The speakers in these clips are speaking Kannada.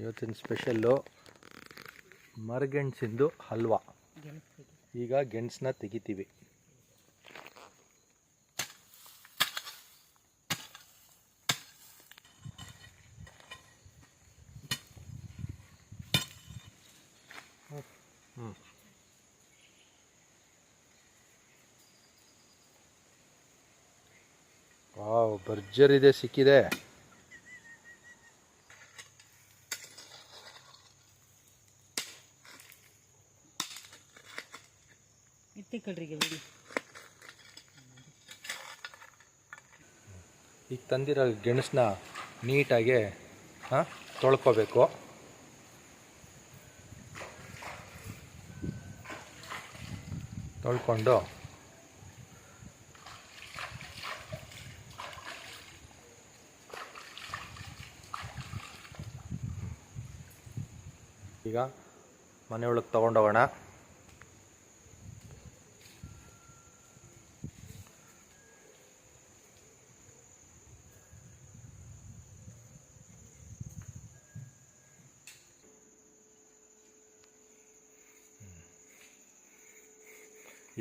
ಇವತ್ತಿನ ಸ್ಪೆಷಲ್ಲು ಮರಗೆಣಸಿಂದು ಹಲ್ವಾ. ಈಗ ಗೆಣಸನ್ನ ತೆಗಿತೀವಿ. ವಾವ್, ಭರ್ಜರಿದೆ, ಸಿಕ್ಕಿದೆ. ಈಗ ತಂದಿರೋ ಗೆಣಸನ್ನ ನೀಟಾಗಿ ತೊಳ್ಕೊಬೇಕು. ತೊಳ್ಕೊಂಡು ಈಗ ಮನೆಯೊಳಗೆ ತಗೊಂಡೋಗೋಣ.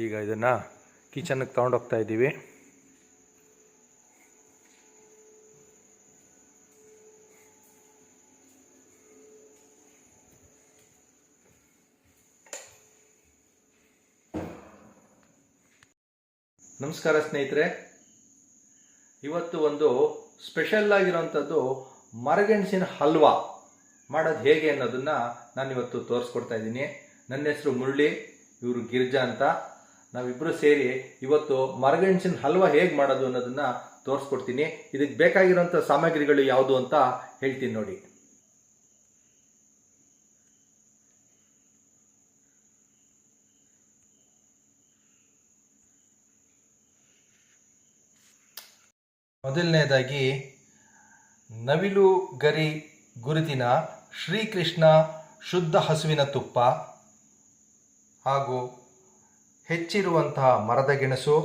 ಈಗ ಇದನ್ನು ಕಿಚನ್ಗೆ ತೊಗೊಂಡೋಗ್ತಾ ಇದ್ದೀವಿ. ನಮಸ್ಕಾರ ಸ್ನೇಹಿತರೆ, ಇವತ್ತು ಒಂದು ಸ್ಪೆಷಲ್ ಆಗಿರೋಂಥದ್ದು ಮರಗೆಣಸಿನ ಹಲ್ವಾ ಮಾಡೋದು ಹೇಗೆ ಅನ್ನೋದನ್ನು ನಾನಿವತ್ತು ತೋರಿಸ್ಕೊಡ್ತಾ ಇದ್ದೀನಿ. ನನ್ನ ಹೆಸರು ಮುರಳಿ, ಇವರು ಗಿರಿಜಾ ಅಂತ. ನಾವಿಬ್ಬರು ಸೇರಿ ಇವತ್ತು ಮರಗೆಣಸಿನ ಹಲ್ವಾ ಹೇಗೆ ಮಾಡೋದು ಅನ್ನೋದನ್ನು ತೋರಿಸ್ಕೊಡ್ತೀನಿ. ಇದಕ್ಕೆ ಬೇಕಾಗಿರೋಂಥ ಸಾಮಗ್ರಿಗಳು ಯಾವುದು ಅಂತ ಹೇಳ್ತೀನಿ ನೋಡಿ. ಮೊದಲನೇದಾಗಿ ನವಿಲು ಗರಿ ಗುರುತಿನ ಶ್ರೀಕೃಷ್ಣ ಶುದ್ಧ ಹಸುವಿನ ತುಪ್ಪ ಹಾಗೂ ಹೆಚ್ಚಿರುವಂತಹ ಮರದ ಗೆಣಸು,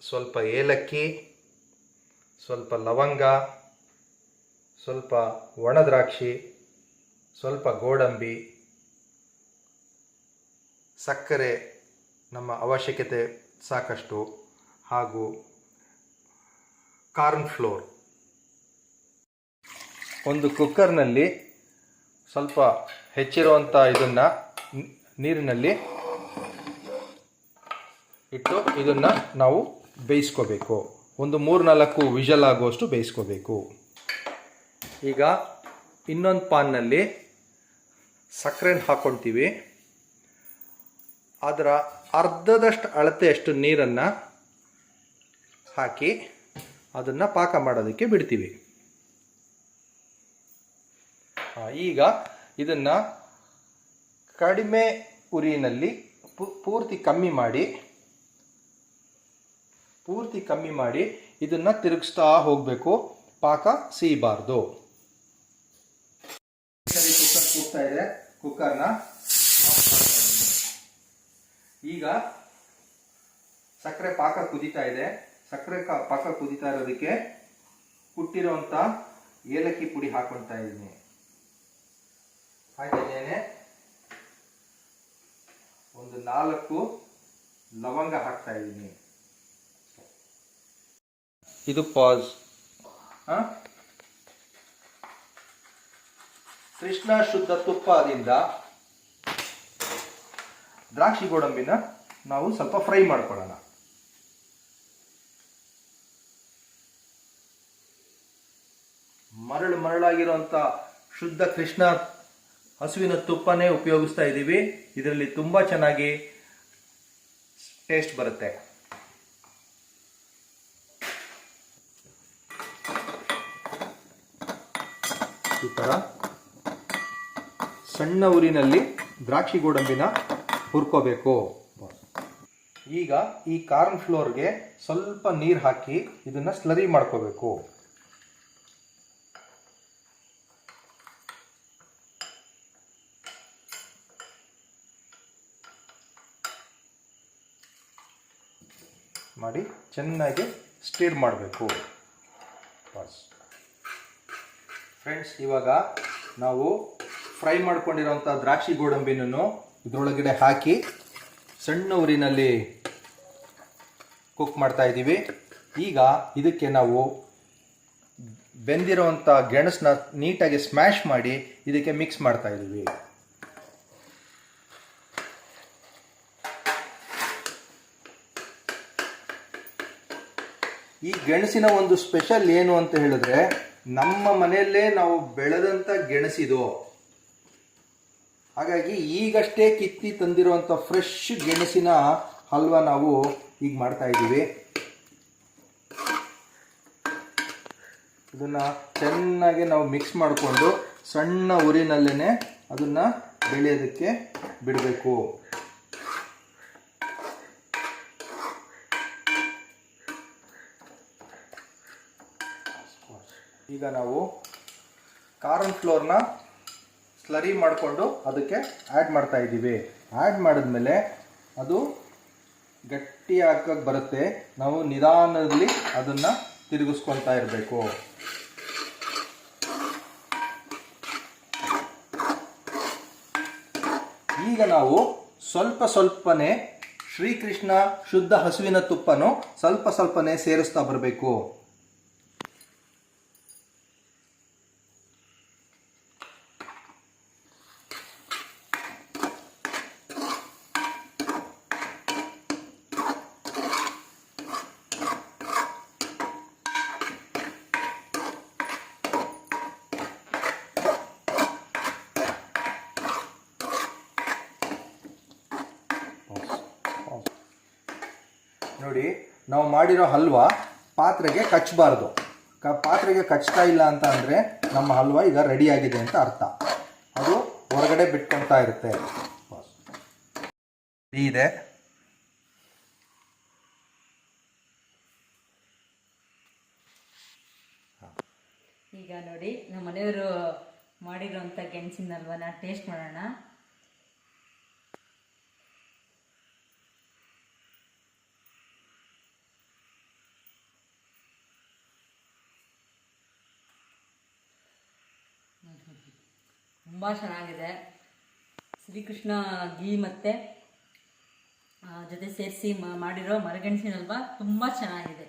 ಸ್ವಲ್ಪ ಏಲಕ್ಕಿ, ಸ್ವಲ್ಪ ಲವಂಗ, ಸ್ವಲ್ಪ ಒಣದ್ರಾಕ್ಷಿ, ಸ್ವಲ್ಪ ಗೋಡಂಬಿ, ಸಕ್ಕರೆ ನಮ್ಮ ಅವಶ್ಯಕತೆ ಸಾಕಷ್ಟು, ಹಾಗೂ ಕಾರ್ನ್ ಫ್ಲೋರ್. ಒಂದು ಕುಕ್ಕರ್ನಲ್ಲಿ ಸ್ವಲ್ಪ ಹೆಚ್ಚಿರುವಂಥ ಇದನ್ನು ನೀರಿನಲ್ಲಿ ಇಟ್ಟು ಇದನ್ನು ನಾವು ಬೇಯಿಸ್ಕೋಬೇಕು. ಒಂದು 3-4 ವಿಷಲ್ ಆಗುವಷ್ಟು ಬೇಯಿಸ್ಕೋಬೇಕು. ಈಗ ಇನ್ನೊಂದು ಪಾನ್ನಲ್ಲಿ ಸಕ್ಕರೆನ ಹಾಕ್ಕೊಳ್ತೀವಿ. ಅದರ ಅರ್ಧದಷ್ಟು ಅಳತೆಯಷ್ಟು ನೀರನ್ನು ಹಾಕಿ ಅದನ್ನು ಪಾಕ ಮಾಡೋದಕ್ಕೆ ಬಿಡ್ತೀವಿ. ಈಗ ಇದನ್ನು ಕಡಿಮೆ ಉರಿಯಲ್ಲಿ ಪೂರ್ತಿ ಕಮ್ಮಿ ಮಾಡಿ ಇದನ್ನು ತಿರುಗಿಸ್ತಾ ಹೋಗಬೇಕು. ಪಾಕ ಸೀಬಾರ್ದು. ಸರಿ, ಕುಕ್ಕರ್ ಕೂಗ್ತಾ ಇದೆ. ಕುಕ್ಕರ್ನ ಈಗ ಸಕ್ಕರೆ ಪಾಕ ಕುದೀತಾ ಇದೆ. ಸಕ್ಕರೆ ಪಾಕ ಕುದೀತಾ ಇರೋದಕ್ಕೆ ಕುಟ್ಟಿರೋಂಥ ಏಲಕ್ಕಿ ಪುಡಿ ಹಾಕೊಳ್ತಾ ಇದ್ದೀನಿ. ಹಾಗೆಯೇ ಒಂದು 4 ಲವಂಗ ಹಾಕ್ತಾ ಇದ್ದೀನಿ. ಇದು ಪಾಸ್. ಕೃಷ್ಣ ಶುದ್ಧ ತುಪ್ಪದಿಂದ ದ್ರಾಕ್ಷಿ ಗೋಡಂಬಿನ ನಾವು ಸ್ವಲ್ಪ ಫ್ರೈ ಮಾಡ್ಕೊಳ್ಳೋಣ. ಮರಳಾಗಿರುವಂಥ ಶುದ್ಧ ಕೃಷ್ಣ ಹಸುವಿನ ತುಪ್ಪನೇ ಉಪಯೋಗಿಸ್ತಾ ಇದ್ದೀವಿ. ಇದರಲ್ಲಿ ತುಂಬ ಚೆನ್ನಾಗಿ ಟೇಸ್ಟ್ ಬರುತ್ತೆ. ಈ ಥರ ಸಣ್ಣ ಉರಿನಲ್ಲಿ ದ್ರಾಕ್ಷಿ ಗೋಡಂಬಿನ ಹುರ್ಕೋಬೇಕು. ಈಗ ಈ ಕಾರ್ನ್ ಫ್ಲೋರ್ಗೆ ಸ್ವಲ್ಪ ನೀರು ಹಾಕಿ ಇದನ್ನು ಸ್ಲರಿ ಮಾಡ್ಕೋಬೇಕು. ಮಾಡಿ ಚೆನ್ನಾಗಿ ಸ್ಟಿರ್ ಮಾಡಬೇಕು. ಬಸ್ ಫ್ರೆಂಡ್ಸ್, ಇವಾಗ ನಾವು ಫ್ರೈ ಮಾಡ್ಕೊಂಡಿರೋಂಥ ದ್ರಾಕ್ಷಿ ಗೋಡಂಬಿನೂ ಇದರೊಳಗಡೆ ಹಾಕಿ ಸಣ್ಣ ಉರಿನಲ್ಲಿ ಕುಕ್ ಮಾಡ್ತಾ ಇದ್ದೀವಿ. ಈಗ ಇದಕ್ಕೆ ನಾವು ಬೆಂದಿರೋವಂಥ ಗೆಣಸನ್ನ ನೀಟಾಗಿ ಸ್ಮ್ಯಾಶ್ ಮಾಡಿ ಇದಕ್ಕೆ ಮಿಕ್ಸ್ ಮಾಡ್ತಾ ಇದ್ದೀವಿ. ಈ ಗೆಣಸಿನ ಒಂದು ಸ್ಪೆಷಲ್ ಏನು ಅಂತ ಹೇಳಿದ್ರೆ, ನಮ್ಮ ಮನೆಯಲ್ಲೇ ನಾವು ಬೆಳೆದಂಥ ಗೆಣಸಿದು. ಹಾಗಾಗಿ ಈಗಷ್ಟೇ ಕಿತ್ತಿ ತಂದಿರುವಂಥ ಫ್ರೆಶ್ ಗೆಣಸಿನ ಹಲ್ವಾ ನಾವು ಈಗ ಮಾಡ್ತಾ ಇದ್ದೀವಿ. ಇದನ್ನು ಚೆನ್ನಾಗಿ ನಾವು ಮಿಕ್ಸ್ ಮಾಡಿಕೊಂಡು ಸಣ್ಣ ಉರಿನಲ್ಲೇ ಅದನ್ನು ಬೆಳೆಯೋದಕ್ಕೆ ಬಿಡಬೇಕು. ಈಗ ನಾವು ಕಾರ್ನ್ ಫ್ಲೋರ್ನ ಸ್ಲರಿ ಮಾಡಿಕೊಂಡು ಅದಕ್ಕೆ ಆ್ಯಡ್ ಮಾಡ್ತಾ ಇದ್ದೀವಿ. ಆ್ಯಡ್ ಮಾಡಿದ್ಮೇಲೆ ಅದು ಗಟ್ಟಿ ಹಾಕಕ್ಕೆ ಬರುತ್ತೆ. ನಾವು ನಿಧಾನದಲ್ಲಿ ಅದನ್ನು ತಿರುಗಿಸ್ಕೊತಾ ಇರಬೇಕು. ಈಗ ನಾವು ಸ್ವಲ್ಪನೇ ಶ್ರೀಕೃಷ್ಣ ಶುದ್ಧ ಹಸುವಿನ ತುಪ್ಪನು ಸ್ವಲ್ಪನೇ ಸೇರಿಸ್ತಾ ಬರಬೇಕು. ನೋಡಿ, ನಾವು ಮಾಡಿರೋ ಹಲ್ವಾ ಪಾತ್ರೆಗೆ ಕಚ್ಚಬಾರ್ದು. ಪಾತ್ರೆಗೆ ಕಚ್ತಾ ಇಲ್ಲ ಅಂತ ಅಂದರೆ ನಮ್ಮ ಹಲ್ವಾ ಈಗ ರೆಡಿಯಾಗಿದೆ ಅಂತ ಅರ್ಥ. ಅದು ಹೊರಗಡೆ ಬಿಟ್ಕೊಳ್ತಾ ಇರುತ್ತೆ. ಇದೆ ಈಗ ನೋಡಿ, ನಮ್ಮ ಮನೆಯವರು ಮಾಡಿರೋಂಥ ಗೆಣಸಿನ ಹಲ್ವಾನ ಟೇಸ್ಟ್ ಮಾಡೋಣ. ತುಂಬ ಚೆನ್ನಾಗಿದೆ. ಶ್ರೀಕೃಷ್ಣ ಗೀ ಮತ್ತು ಜೊತೆ ಸೇರಿಸಿ ಮಾಡಿರೋ ಮರಗೆಣಸಿನ ಹಲ್ವಾ ತುಂಬ ಚೆನ್ನಾಗಿದೆ.